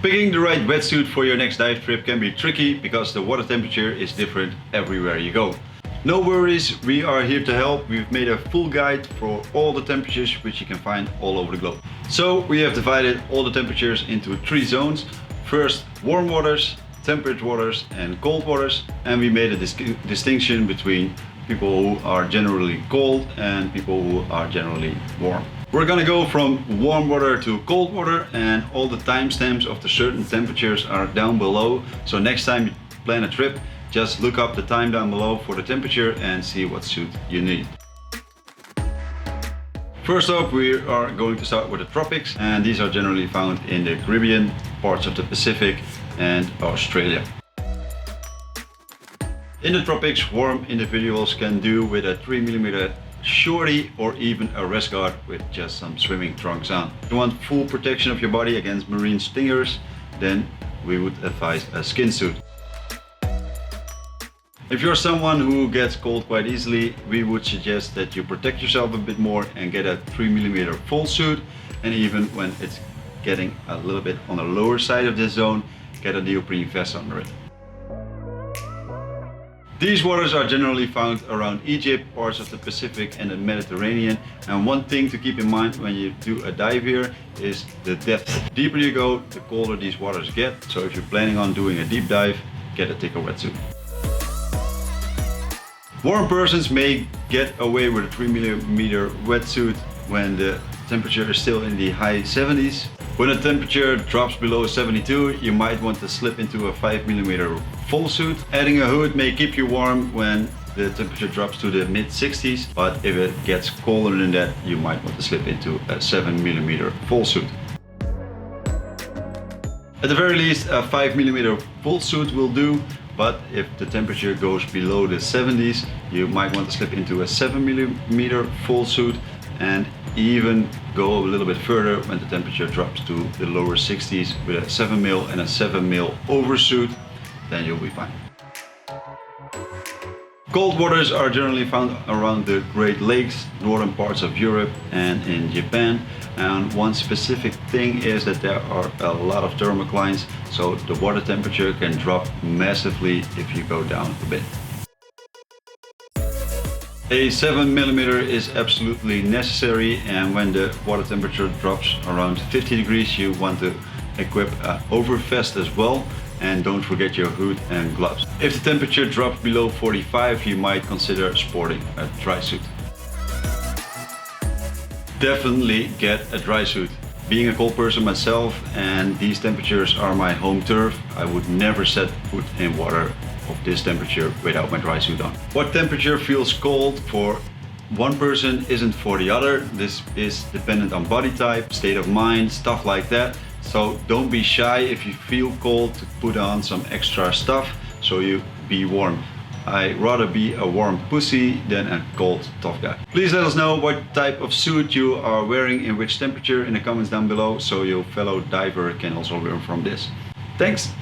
Picking the right wetsuit for your next dive trip can be tricky because the water temperature is different everywhere you go. No worries, we are here to help. We've made a full guide for all the temperatures which you can find all over the globe. So we have divided all the temperatures into 3 zones. First, warm waters, temperate waters and cold waters, and we made a distinction between people who are generally cold and people who are generally warm. We're gonna go from warm water to cold water, and all the timestamps of the certain temperatures are down below. So next time you plan a trip, just look up the time down below for the temperature and see what suit you need. First up, we are going to start with the tropics, and these are generally found in the Caribbean, parts of the Pacific and Australia. In the tropics, warm individuals can do with a 3mm shorty or even a rest guard with just some swimming trunks on. If you want full protection of your body against marine stingers, then we would advise a skin suit. If you're someone who gets cold quite easily, we would suggest that you protect yourself a bit more and get a 3mm full suit, and even when it's getting a little bit on the lower side of this zone, get a neoprene vest under it. These waters are generally found around Egypt, parts of the Pacific and the Mediterranean, and one thing to keep in mind when you do a dive here is the depth. The deeper you go, the colder these waters get, so if you're planning on doing a deep dive, get a thicker wetsuit. Warm persons may get away with a 3mm wetsuit when the temperature is still in the high 70s. When the temperature drops below 72, you might want to slip into a 5mm full suit. Adding a hood may keep you warm when the temperature drops to the mid 60s, but if it gets colder than that, you might want to slip into a 7mm full suit. At the very least, a 5mm full suit will do, but if the temperature goes below the 70s, you might want to slip into a 7mm full suit, and even go a little bit further when the temperature drops to the lower 60s with a 7mm and a 7mm oversuit, then you'll be fine. Cold waters are generally found around the Great Lakes, northern parts of Europe and in Japan. And one specific thing is that there are a lot of thermoclines, so the water temperature can drop massively if you go down a bit. A 7mm is absolutely necessary, and when the water temperature drops around 50 degrees, you want to equip an overvest as well, and don't forget your hood and gloves. If the temperature drops below 45, you might consider sporting a dry suit. Definitely get a dry suit. Being a cold person myself, and these temperatures are my home turf, I would never set foot in water of this temperature without my dry suit on. What temperature feels cold for one person isn't for the other. This is dependent on body type, state of mind, stuff like that. So don't be shy if you feel cold to put on some extra stuff so you be warm. I'd rather be a warm pussy than a cold tough guy. Please let us know what type of suit you are wearing in which temperature in the comments down below, so your fellow diver can also learn from this. Thanks!